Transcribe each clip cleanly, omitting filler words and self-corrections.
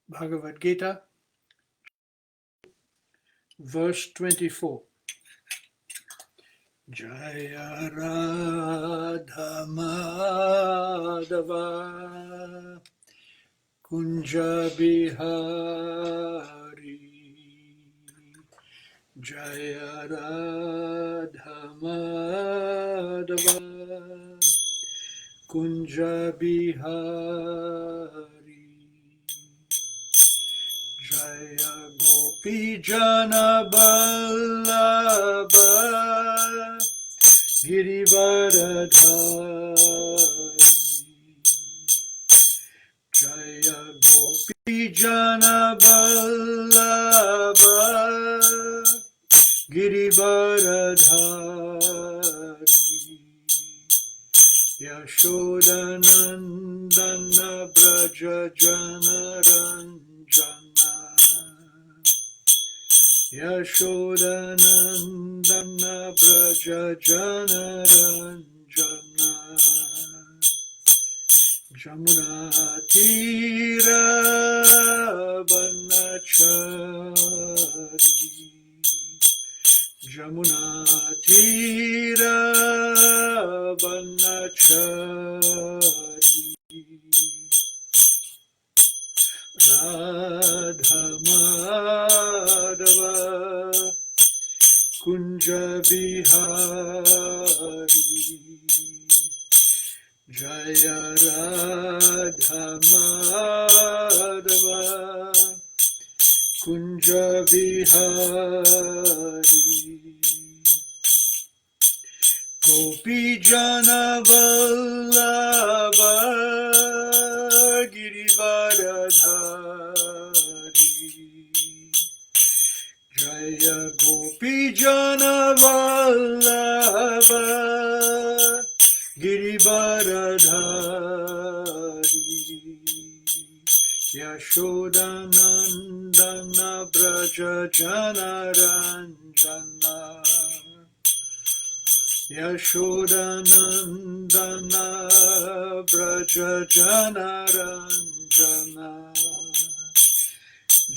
Bhagavad Gita, verse 24. Jaya Radha Madhava Kunja Bihari Jaya Radha Madhava Kunja Bihari Jaya Gopi Jana Vallabha Girivaradhari Jaya Gopi Jana Vallabha Girivaradhari Yashodanandana Braja Janaranjana Yashodanandana Braja Janaranjana Jamuna Tira Vanachari Jamuna Tira Vanachari Radha Madhava Kunja Bihari Jaya Radha Madhava Kunja Bihari Gopi Jana Vallabha Girivaradhari Jaya Gopi Jana Vallabha Girivaradhari Yashodanandana Braja Janaranjana Yashodanandana Braja Janaranjana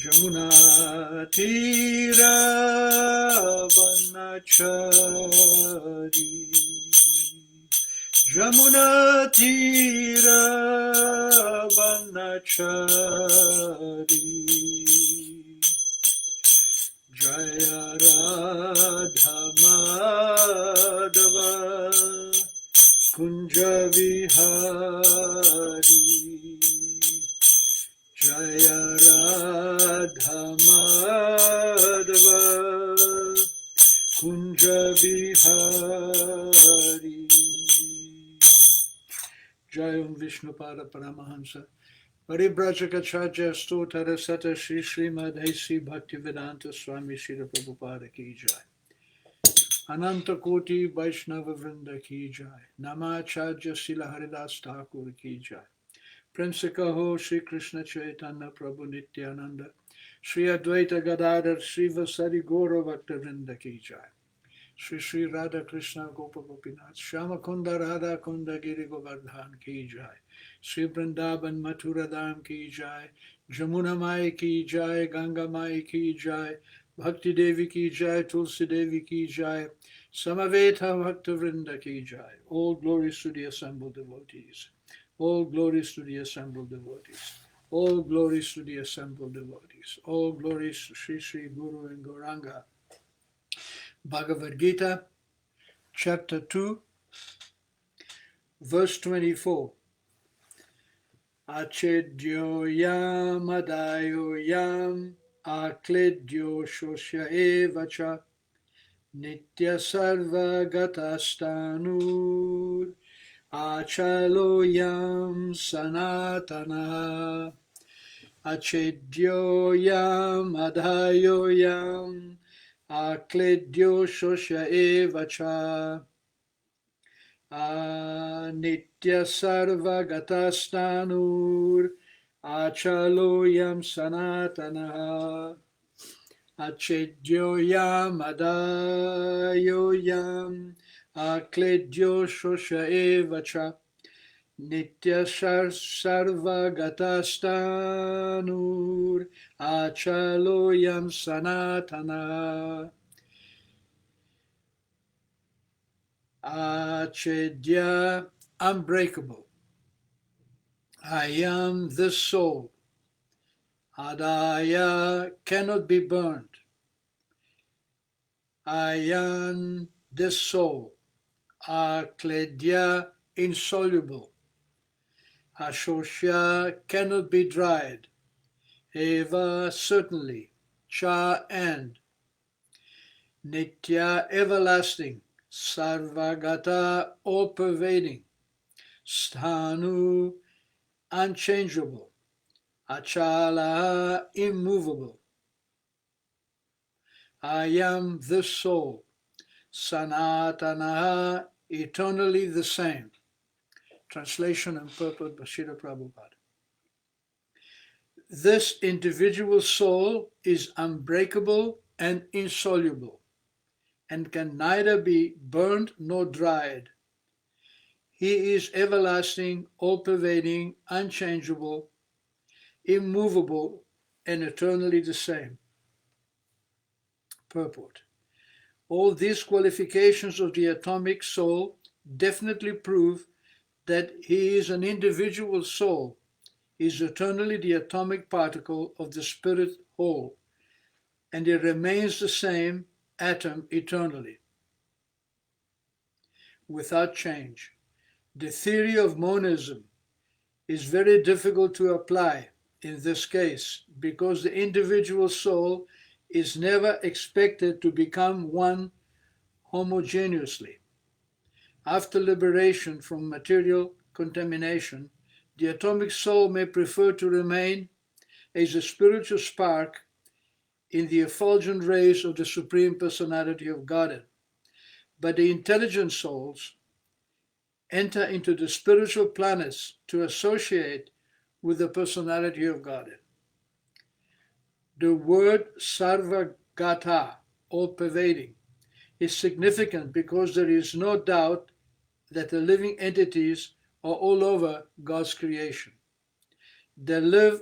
Jamuna Tira Vanachari Jamuna Tira Vanachari Jaya Radha Madhava Kunja Vihari Jaya Radha Madhava Kunja Vihari Jayam Vishnupada Paramahansa Paribrajacacharya Stotara Sata Shri Srimad Aisi Bhaktivedanta Swami Srila Prabhupada Ki Jai Ananta Koti Vaishnava Vrinda Ki Jai Namacharya Srila Haridas Thakur Ki Jai Prinsika Ho Shri Krishna Chaitanya Prabhu Nityananda Shri Advaita Gadadhar Shri Vasari Goro Bhakta Vrinda Ki Jai Shri Shri Radha Krishna Gopa Gopinath Shama Kunda Radha Kunda Giri Govardhan Ki Jai Shri Vrindavan Mathura Dham Ki Jai Jamuna Mai Ki Jai Ganga Mai Ki Jai Bhakti Devi Ki Jai Tulsi Devi Ki Jai Samaveta Bhakta Vrinda Ki Jai. All glories to the assembled devotees. All glories to the assembled devotees. All glories to the assembled devotees. All glories to Sri Sri Guru and Gauranga. Bhagavad Gita, chapter 2, verse 24. Achedyo yam adayo yam akledyo shosya evacha nitya sarva gatastanur achalo yam sanatana achedyo yam adayo yam akledyo shosya evacha Nitya sarva gatastanur achaloyam sanatana achedyoyam adayoyam akledyo shosha evacha Nityashar sarvagatastanur achaloyam sanatana achedya, unbreakable. I am the soul. Adaya, cannot be burned. I am the soul. Akledya, insoluble. Ashosha, cannot be dried. Eva, certainly. Cha, and. Nitya, everlasting. Sarvagata, all-pervading. Sthanu, unchangeable. Achala, immovable. I am the soul. Sanatana, eternally the same. Translation and purport by Srila Prabhupada. This individual soul is unbreakable and insoluble, and can neither be burned nor dried. He is everlasting, all-pervading, unchangeable, immovable, and eternally the same. Purport. All these qualifications of the atomic soul definitely prove that he is an individual soul, is eternally the atomic particle of the spirit whole, and it remains the same atom eternally, without change. The theory of monism is very difficult to apply in this case because the individual soul is never expected to become one homogeneously. After liberation from material contamination, the atomic soul may prefer to remain as a spiritual spark in the effulgent rays of the Supreme Personality of Godhead. But the intelligent souls enter into the spiritual planets to associate with the Personality of Godhead. The word sarvagata, all-pervading, is significant because there is no doubt that the living entities are all over God's creation. They live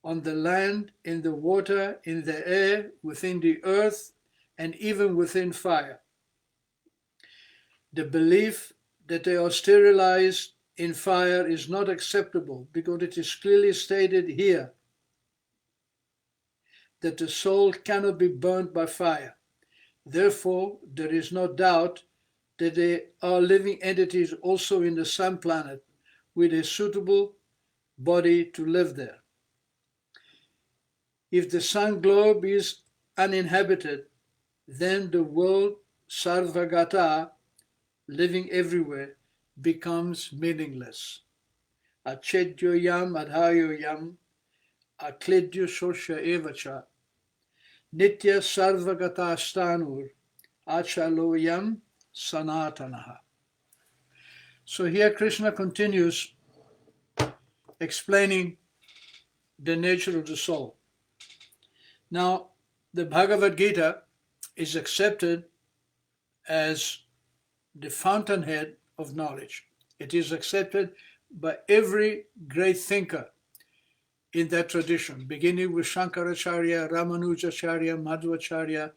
on the land, in the water, in the air, within the earth, and even within fire. The belief that they are sterilized in fire is not acceptable because it is clearly stated here that the soul cannot be burnt by fire. Therefore, there is no doubt that there are living entities also in the sun planet with a suitable body to live there. If the sun globe is uninhabited, then the world sarvagata, living everywhere, becomes meaningless. Achedyoyam adhayoyam akledyo shosha evacha nitya sarvagata stanur achaloyam sanatanaha. So here Krishna continues explaining the nature of the soul. Now, the Bhagavad Gita is accepted as the fountainhead of knowledge. It is accepted by every great thinker in that tradition, beginning with Shankaracharya, Ramanujacharya, Madhvacharya,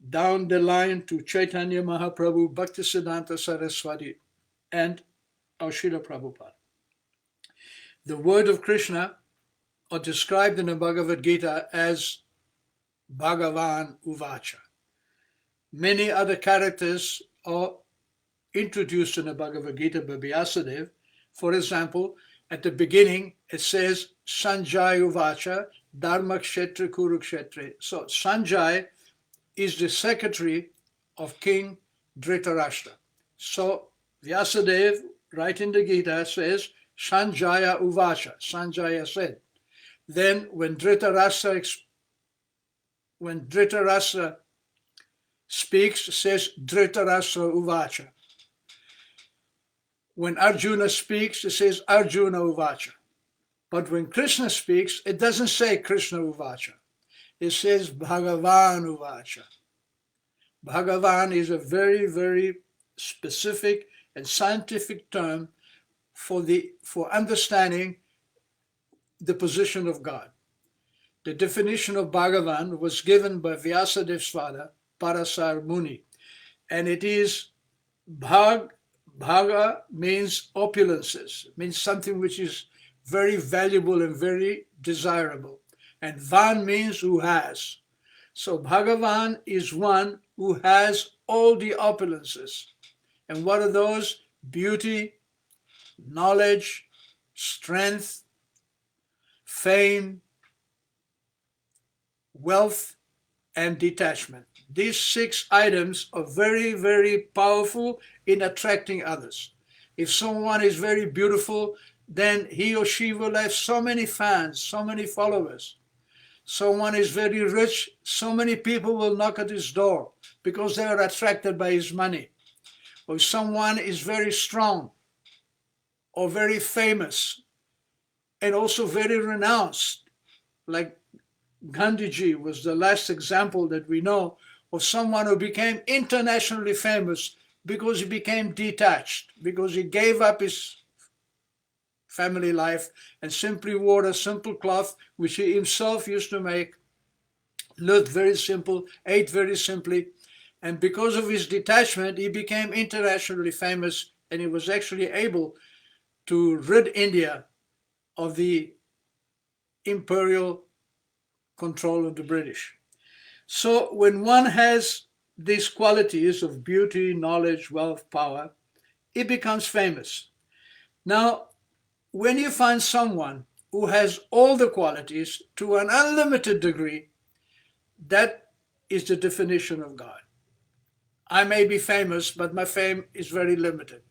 down the line to Chaitanya Mahaprabhu, Bhaktisiddhanta Saraswati, and our Srila Prabhupada. The word of Krishna are described in the Bhagavad Gita as Bhagavan Uvacha. Many other characters are introduced in the Bhagavad Gita by Vyasadeva. For example, at the beginning it says Sanjay Uvacha Dharma Kshetra Kurukshetra. So Sanjay is the secretary of King Dhritarashtra. So Vyasadeva, right in the Gita, says Sanjaya Uvacha. Sanjaya said. Then when Dhritarashtra speaks, says Dhritarashtra Uvacha. When Arjuna speaks, it says Arjuna Uvacha. But when Krishna speaks, it doesn't say Krishna Uvacha. It says Bhagavan Uvacha. Bhagavan is a very, very specific and scientific term for understanding the position of God. The definition of Bhagavan was given by Vyasadev's father, Parasar Muni, and it is Bhaga means opulences, means something which is very valuable and very desirable. And Van means who has. So Bhagavan is one who has all the opulences. And what are those? Beauty, knowledge, strength, fame, wealth, and detachment. These 6 items are very, very powerful in attracting others. If someone is very beautiful, then he or she will have so many fans, so many followers. Someone is very rich, so many people will knock at his door because they are attracted by his money. Or if someone is very strong or very famous and also very renounced, like Gandhiji was the last example that we know of someone who became internationally famous because he became detached, because he gave up his family life and simply wore a simple cloth which he himself used to make, lived very simple, ate very simply, and because of his detachment he became internationally famous, and he was actually able to rid India of the imperial control of the British. So when one has these qualities of beauty, knowledge, wealth, power, it becomes famous. Now, when you find someone who has all the qualities to an unlimited degree, that is the definition of God. I may be famous, but my fame is very limited.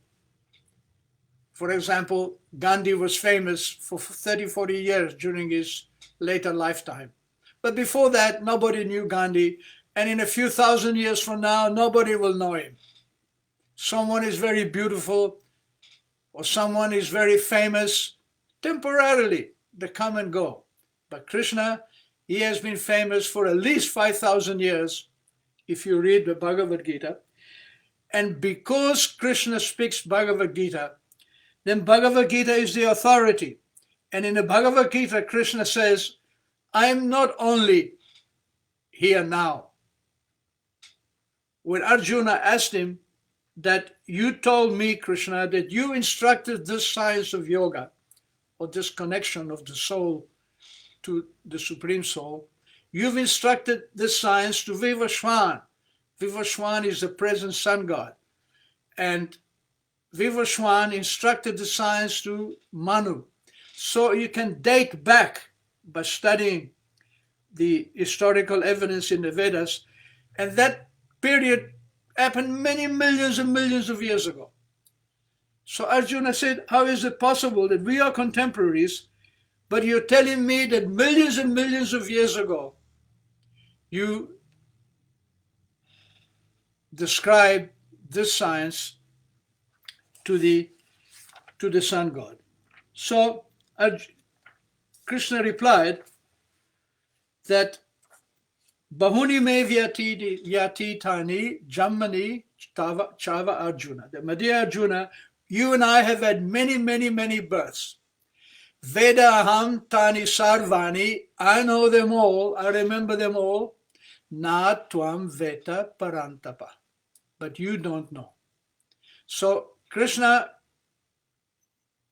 For example, Gandhi was famous for 30, 40 years during his later lifetime. But before that, nobody knew Gandhi, and in a few thousand years from now, nobody will know him. Someone is very beautiful, or someone is very famous, temporarily, they come and go. But Krishna, he has been famous for at least 5,000 years, if you read the Bhagavad Gita. And because Krishna speaks Bhagavad Gita, then Bhagavad Gita is the authority. And in the Bhagavad Gita, Krishna says, I am not only here now. When Arjuna asked him that you told me, Krishna, that you instructed this science of yoga, or this connection of the soul to the Supreme Soul, you've instructed this science to Vivashwan. Vivashwan is the present sun god. And Vivashwan instructed the science to Manu. So you can date back by studying the historical evidence in the Vedas, and that period happened many millions and millions of years ago. So Arjuna said, how is it possible that we are contemporaries, but you're telling me that millions and millions of years ago you described this science to the sun god? So Krishna replied that Bahuni me vyati tani jammani chava Arjuna. That, my dear Arjuna, you and I have had many, many, many births. Veda aham tani sarvani, I know them all, I remember them all. Na tvam veta parantapa. But you don't know. So Krishna,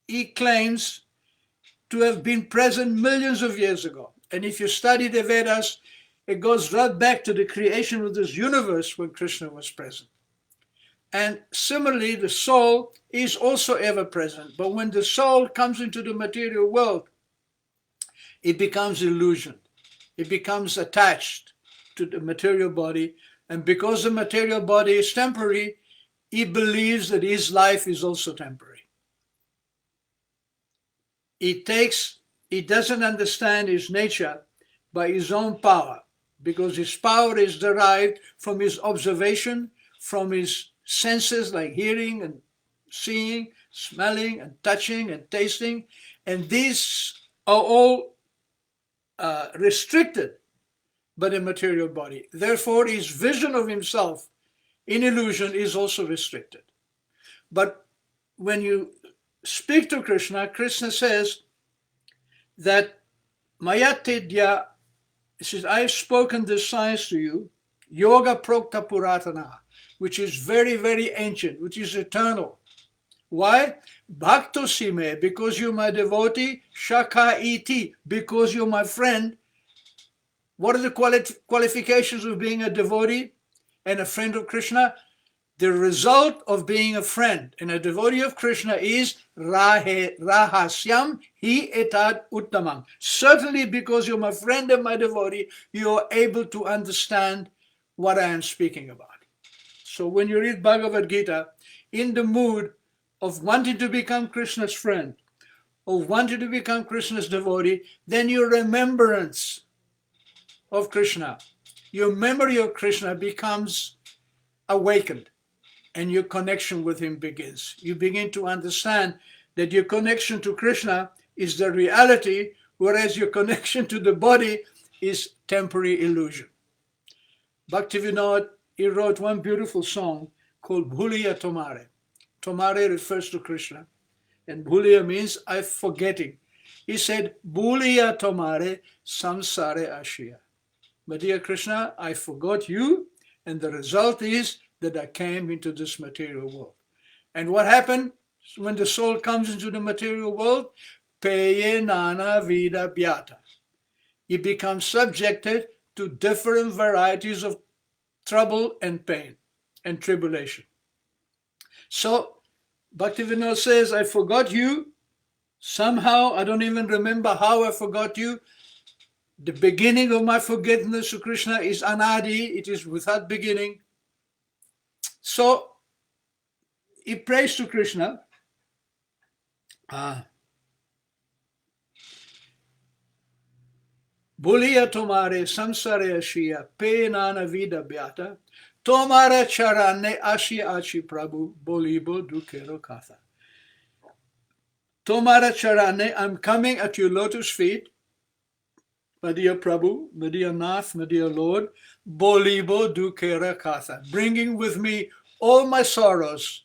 he claims to have been present millions of years ago. And if you study the Vedas, it goes right back to the creation of this universe when Krishna was present. And similarly, the soul is also ever present. But when the soul comes into the material world, it becomes illusioned. It becomes attached to the material body. And because the material body is temporary, he believes that his life is also temporary. He doesn't understand his nature by his own power, because his power is derived from his observation, from his senses like hearing and seeing, smelling and touching and tasting, and these are all restricted by the material body. Therefore, his vision of himself in illusion is also restricted. But when you speak to Krishna, Krishna says that Mayatidya, he says, I've spoken this science to you, Yoga Prokta Puratana, which is very, very ancient, which is eternal. Why? Bhakto Sime, because you're my devotee, Shaka Iti, because you're my friend. What are the qualifications of being a devotee and a friend of Krishna? The result of being a friend and a devotee of Krishna is rahasyam hi etad uttamam. Certainly because you're my friend and my devotee, you are able to understand what I am speaking about. So when you read Bhagavad Gita, in the mood of wanting to become Krishna's friend, of wanting to become Krishna's devotee, then your remembrance of Krishna, your memory of Krishna becomes awakened and your connection with him begins. You begin to understand that your connection to Krishna is the reality, whereas your connection to the body is temporary illusion. Bhaktivinoda, he wrote one beautiful song called Bhuliya Tomare. Tomare refers to Krishna, and Bhuliya means I'm forgetting. He said, Bhuliya Tomare samsare ashiya. But dear Krishna, I forgot you, and the result is that I came into this material world. And what happened when the soul comes into the material world? Peye nana vida byata. It becomes subjected to different varieties of trouble and pain and tribulation. So Bhaktivinoda says, I forgot you. Somehow, I don't even remember how I forgot you. The beginning of my forgetfulness to Krishna is anadi, it is without beginning. So he prays to Krishna. Bhuliya tomare samsare ashiya pe nana vida byata tomara charane ashi achi prabhu bolibo dukero katha. Tomara charane, I'm coming at your lotus feet, my dear Prabhu, my dear Nath, my dear Lord, bolibo dukera katha, bringing with me all my sorrows,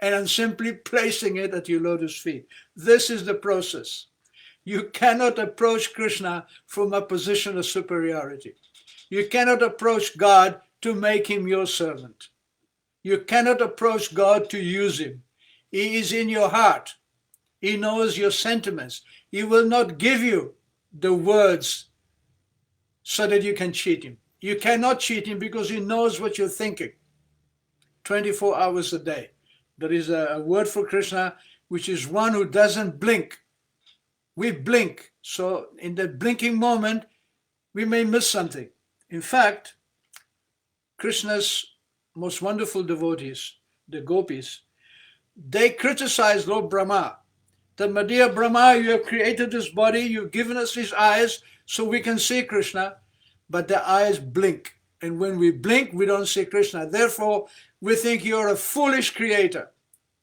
and I'm simply placing it at your lotus feet. This is the process. You cannot approach Krishna from a position of superiority. You cannot approach God to make him your servant. You cannot approach God to use him. He is in your heart. He knows your sentiments. He will not give you the words so that you can cheat him. You cannot cheat him because he knows what you're thinking 24 hours a day. There is a word for Krishna, which is one who doesn't blink. We blink. So in that blinking moment, we may miss something. In fact, Krishna's most wonderful devotees, the gopis, they criticize Lord Brahma. That, my dear Brahma, you have created this body, you've given us these eyes so we can see Krishna, but the eyes blink. And when we blink, we don't see Krishna. Therefore, we think you're a foolish creator.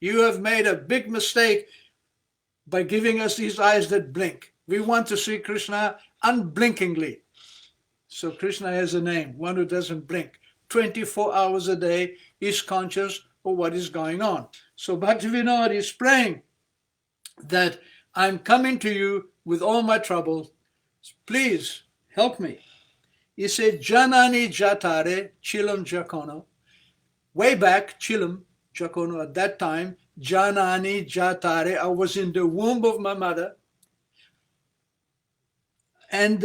You have made a big mistake by giving us these eyes that blink. We want to see Krishna unblinkingly. So Krishna has a name, one who doesn't blink. 24 hours a day, is conscious of what is going on. So Bhaktivinoda is praying that I'm coming to you with all my troubles. Please help me. He said, Janani Jatare Chilam Jakono. Way back, Chilam Jakono, at that time, Janani Jatare, I was in the womb of my mother. And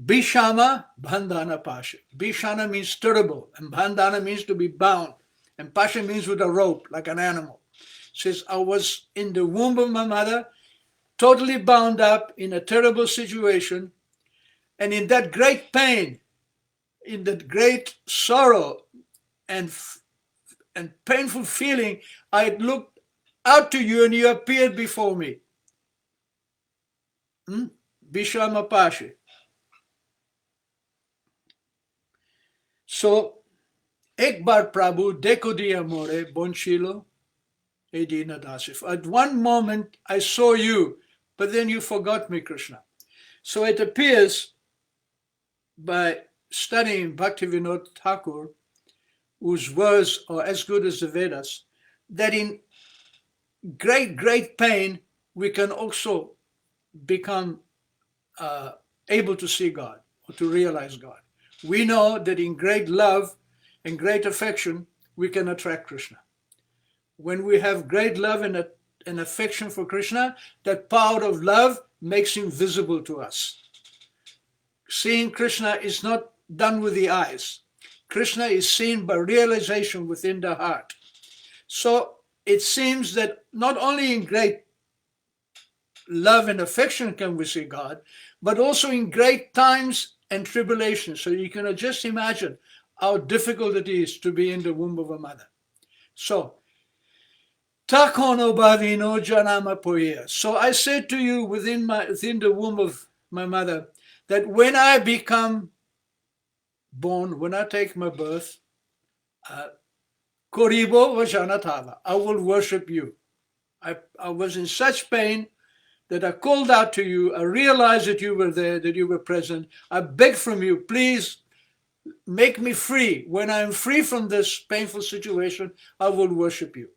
Bishama Bandhana Pasha. Bishana means terrible, and Bandhana means to be bound, and Pasha means with a rope, like an animal. It says, I was in the womb of my mother, totally bound up in a terrible situation, and in that great pain, in that great sorrow and painful feeling, I looked out to you and you appeared before me. Bishama Pasha. So, ek bar Prabhu dekho di amore bonchilo edina dasif. At one moment I saw you, but then you forgot me, Krishna. So it appears by studying Bhaktivinoda Thakur whose words are as good as the Vedas, that in great, great pain, we can also become able to see God or to realize God. We know that in great love and great affection, we can attract Krishna. When we have great love and affection for Krishna, that power of love makes him visible to us. Seeing Krishna is not done with the eyes. Krishna is seen by realization within the heart. So it seems that not only in great love and affection can we see God, but also in great times and tribulations. So you can just imagine how difficult it is to be in the womb of a mother. So, Takono bhavino janama poya. So I said to you within the womb of my mother, that when I become born, when I take my birth, Koribo vajanatava, I will worship you. I was in such pain that I called out to you. I realized that you were there, that you were present. I begged from you, please make me free. When I'm free from this painful situation, I will worship you.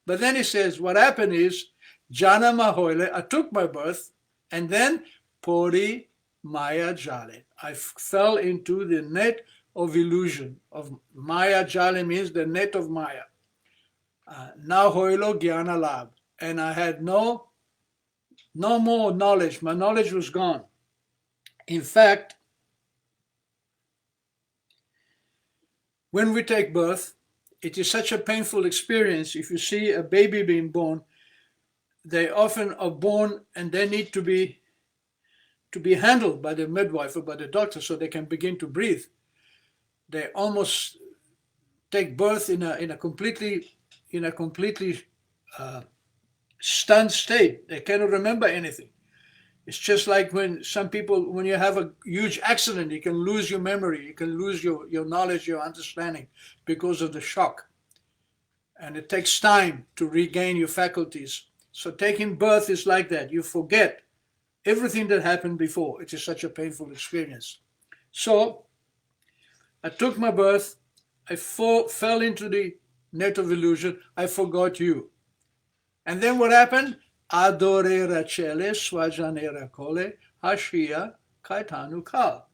But then he says, what happened is, Jana Mahoile, I took my birth, and then Pori Maya Jale. I fell into the net of illusion. Of Maya Jale means the net of Maya. Na Hoilo Gyana Lab. And I had no more knowledge. My knowledge was gone. In fact, when we take birth, it is such a painful experience. If you see a baby being born, they often are born and they need to be handled by the midwife or by the doctor so they can begin to breathe. They almost take birth in a completely stunned state. They cannot remember anything. It's just like when you have a huge accident, you can lose your memory, you can lose your knowledge, your understanding because of the shock. And it takes time to regain your faculties. So taking birth is like that. You forget everything that happened before. It is such a painful experience. So I took my birth, I fell into the net of illusion, I forgot you. And then what happened? Adorera cele, swajanera cole, hashia, kaitanu kal.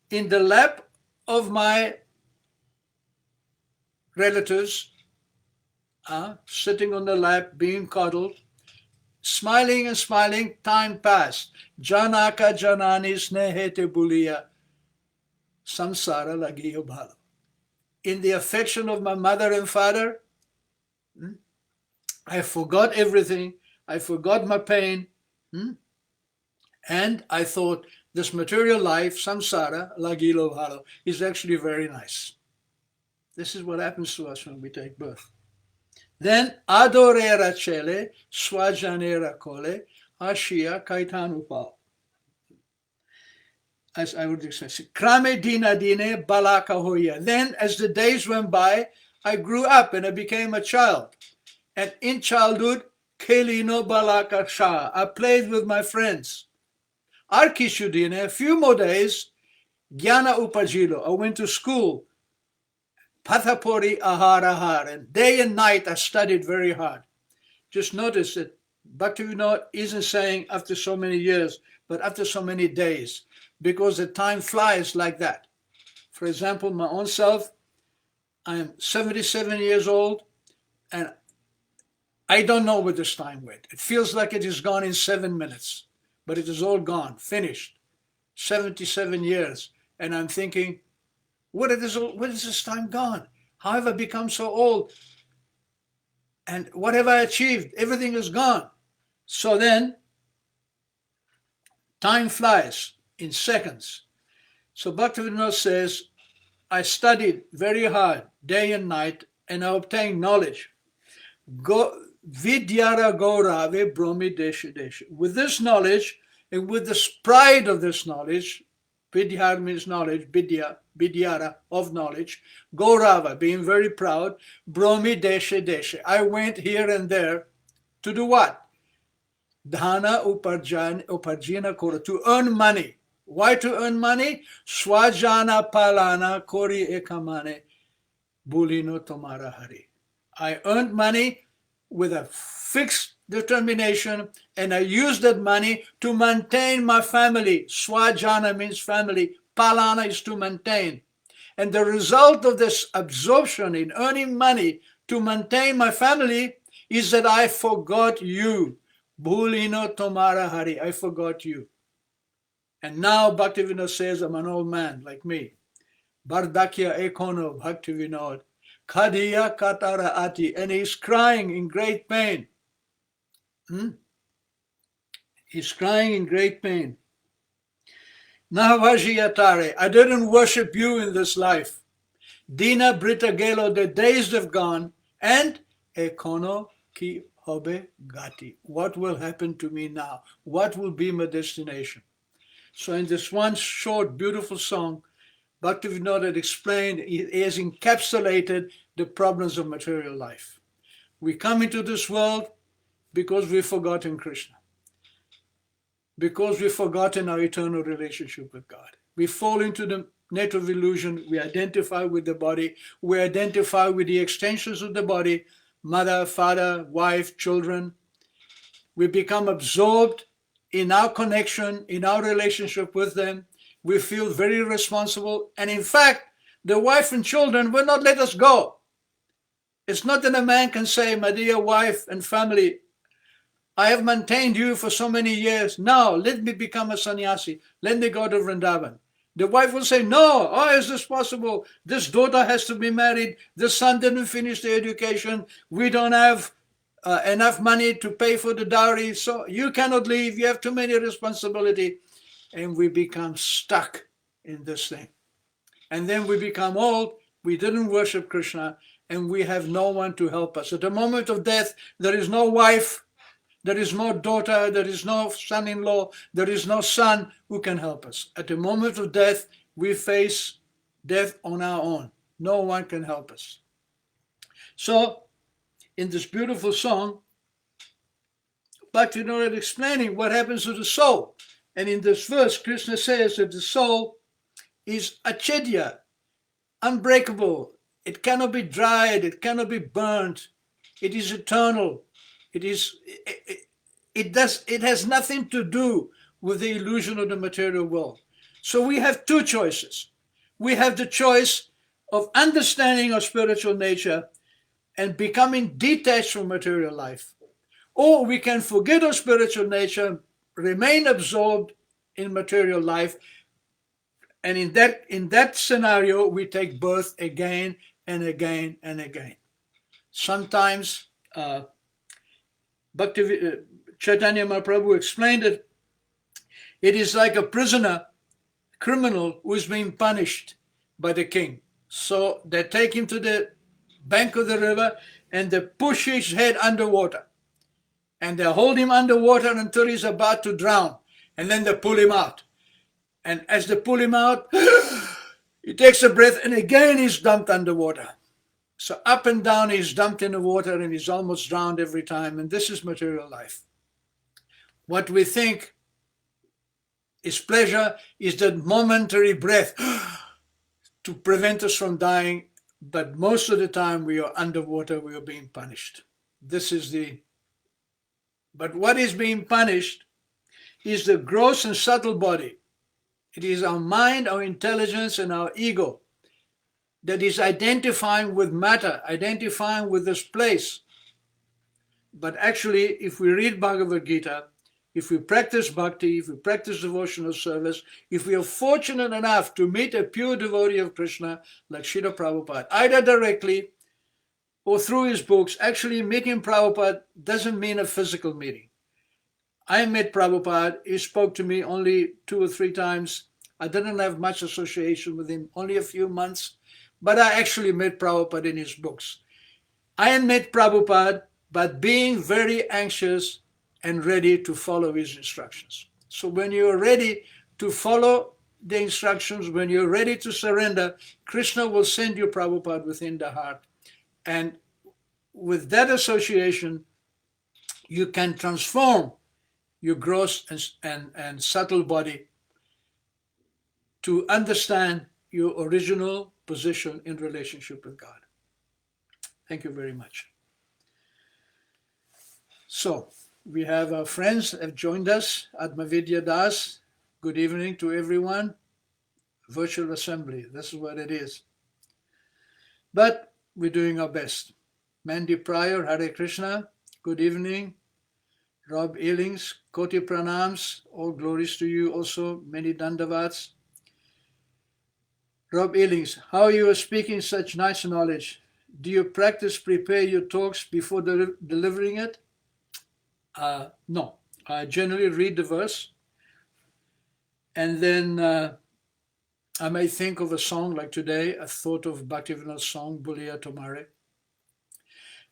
In the lap of my relatives, sitting on the lap, being cuddled, smiling and smiling, time passed. Janaka janani snehete bulia, samsara lagiyo bhalo. In the affection of my mother and father, I forgot everything. I forgot my pain. And I thought this material life, samsara, lagilo bhalo, is actually very nice. This is what happens to us when we take birth. Then adorera cele, swajanera cole, ashia kaitanupal. As I would say, krame dina dine balaka hoya. Then as the days went by, I grew up and I became a child. And in childhood, kelino balaka sha, I played with my friends. Arkishudine, a few more days, gyana upajilo, I went to school. Pathapori ahar, and day and night I studied very hard. Just notice that Bhaktivinoda isn't saying after so many years, but after so many days, because the time flies like that. For example, my own self, I am 77 years old, and I don't know where this time went. It feels like it is gone in 7 minutes, but it is all gone, finished. 77 years, and I'm thinking, where is this time gone? How have I become so old? And what have I achieved? Everything is gone. So then, time flies in seconds. So Bhaktivinoda says, I studied very hard, day and night, and I obtained knowledge. Vidyara Gaurave Bromi Desha Desha. With this knowledge, and with the pride of this knowledge, Vidyara means knowledge, Vidyara of knowledge, Gaurava, being very proud, Bromi Desha Desha. I went here and there to do what? Dhana uparjina kora, to earn money. Why to earn money? Swajana palana kori ekamane. Bulino Tomara Hari. I earned money with a fixed determination, and I used that money to maintain my family. Swajana means family. Palana is to maintain. And the result of this absorption in earning money to maintain my family is that I forgot you. Bhulino Tomara Hari. I forgot you. And now Bhaktivinoda says, I'm an old man like me. Bardakya Ekono Bhaktivinoda. Kadiya Katara Ati. And he's crying in great pain. He's crying in great pain. Nahavajiyatare. I didn't worship you in this life. Dina Brita Gelo, the days have gone, and Ekono ki hobe gati. What will happen to me now? What will be my destination? So in this one short, beautiful song, Bhaktivinoda had explained, he has encapsulated the problems of material life. We come into this world because we've forgotten Krishna, because we've forgotten our eternal relationship with God. We fall into the net of illusion. We identify with the body. We identify with the extensions of the body, mother, father, wife, children. We become absorbed in our connection, in our relationship with them. We feel very responsible. And in fact, the wife and children will not let us go. It's not that a man can say, my dear wife and family, I have maintained you for so many years. Now, let me become a sannyasi. Let me go to Vrindavan. The wife will say, no, how is this possible? This daughter has to be married. The son didn't finish the education. We don't have enough money to pay for the dowry. So you cannot leave. You have too many responsibility. And we become stuck in this thing. And then we become old. We didn't worship Krishna. And we have no one to help us. At the moment of death, there is no wife. There is no daughter, there is no son-in-law, there is no son who can help us. At the moment of death, we face death on our own. No one can help us. So, in this beautiful song, Bhaktivinoda is explaining what happens to the soul. And in this verse, Krishna says that the soul is achedya, unbreakable. It cannot be dried, it cannot be burnt. It is eternal. It has nothing to do with the illusion of the material world. So we have two choices. We have the choice of understanding our spiritual nature and becoming detached from material life. Or we can forget our spiritual nature, remain absorbed in material life, and in that scenario, we take birth again and again and again. Sometimes Chaitanya Mahaprabhu explained it. It is like a prisoner, criminal who is being punished by the king. So they take him to the bank of the river and they push his head underwater. And they hold him underwater until he's about to drown. And then they pull him out. And as they pull him out, he takes a breath and again he's dumped underwater. So up and down, he's dumped in the water and he's almost drowned every time. And this is material life. What we think is pleasure is that momentary breath to prevent us from dying. But most of the time we are underwater, we are being punished. But what is being punished is the gross and subtle body. It is our mind, our intelligence, and our ego that is identifying with matter, identifying with this place. But actually, if we read Bhagavad Gita, if we practice bhakti, if we practice devotional service, if we are fortunate enough to meet a pure devotee of Krishna like Srila Prabhupada, either directly or through his books, actually meeting Prabhupada doesn't mean a physical meeting. I met Prabhupada, he spoke to me only 2 or 3 times. I didn't have much association with him, only a few months. But I actually met Prabhupada in his books. I met Prabhupada by being very anxious and ready to follow his instructions. So when you're ready to follow the instructions, when you're ready to surrender, Krishna will send you Prabhupada within the heart. And with that association, you can transform your gross and subtle body to understand your original position in relationship with God. Thank you very much. So, we have our friends have joined us, Atmavidya Das. Good evening to everyone. Virtual assembly, this is what it is. But we're doing our best. Mandy Pryor, Hare Krishna, good evening. Rob Ealings, Koti Pranams, all glories to you also, many dandavats. Rob Ealings, how you are speaking such nice knowledge. Do you prepare your talks before delivering it? No, I generally read the verse and then I may think of a song like today. I thought of Bhaktivinoda's song, Bulia Tomare.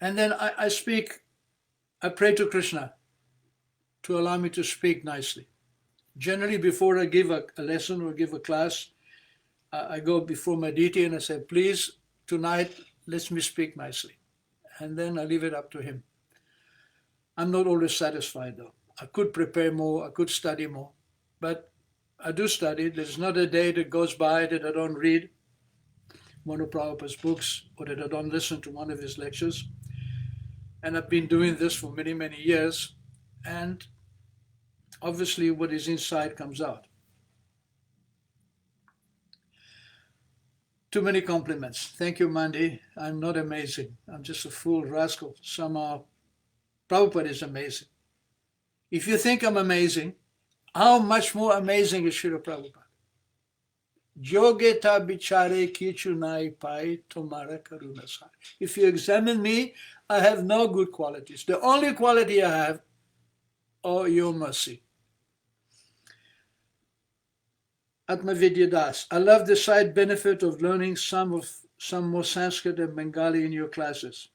And then I pray to Krishna to allow me to speak nicely. Generally, before I give a lesson or give a class, I go before my deity and I say, please, tonight, let me speak nicely. And then I leave it up to him. I'm not always satisfied though. I could prepare more, I could study more, but I do study. There's not a day that goes by that I don't read one of Prabhupada's books or that I don't listen to one of his lectures. And I've been doing this for many, many years. And obviously what is inside comes out. Too many compliments. Thank you, Mandy. I'm not amazing. I'm just a fool rascal. Somehow, Prabhupada is amazing. If you think I'm amazing, how much more amazing is Srila Prabhupada? Jogeta bichare kichu nai pai tomara karuna sai. If you examine me, I have no good qualities. The only quality I have, oh, your mercy. Atmavidya Das, I love the side benefit of learning some more Sanskrit and Bengali in your classes.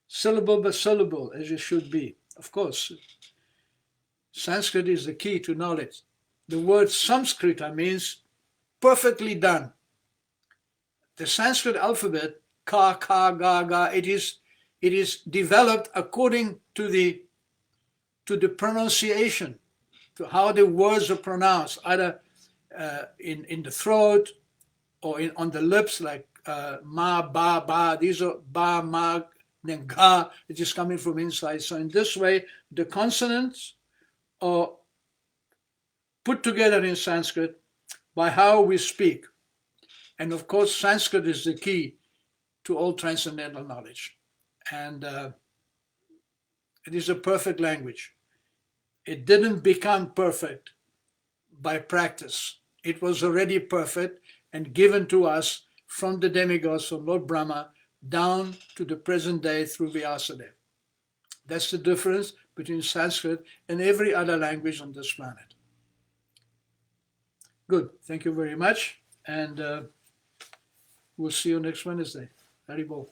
Syllable by syllable, as it should be. Of course, Sanskrit is the key to knowledge. The word Samskrita means perfectly done. The Sanskrit alphabet, ka, ka, ga, ga, it is developed according to the pronunciation, to how the words are pronounced, either in the throat or on the lips, like ma, ba, ba. These are ba, ma, then ga. It is coming from inside. So in this way, the consonants are put together in Sanskrit by how we speak. And of course, Sanskrit is the key to all transcendental knowledge. And it is a perfect language. It didn't become perfect by practice. It was already perfect and given to us from the demigods, from Lord Brahma, down to the present day through Vyasadeva. That's the difference between Sanskrit and every other language on this planet. Good. Thank you very much. And we'll see you next Wednesday. Haribol.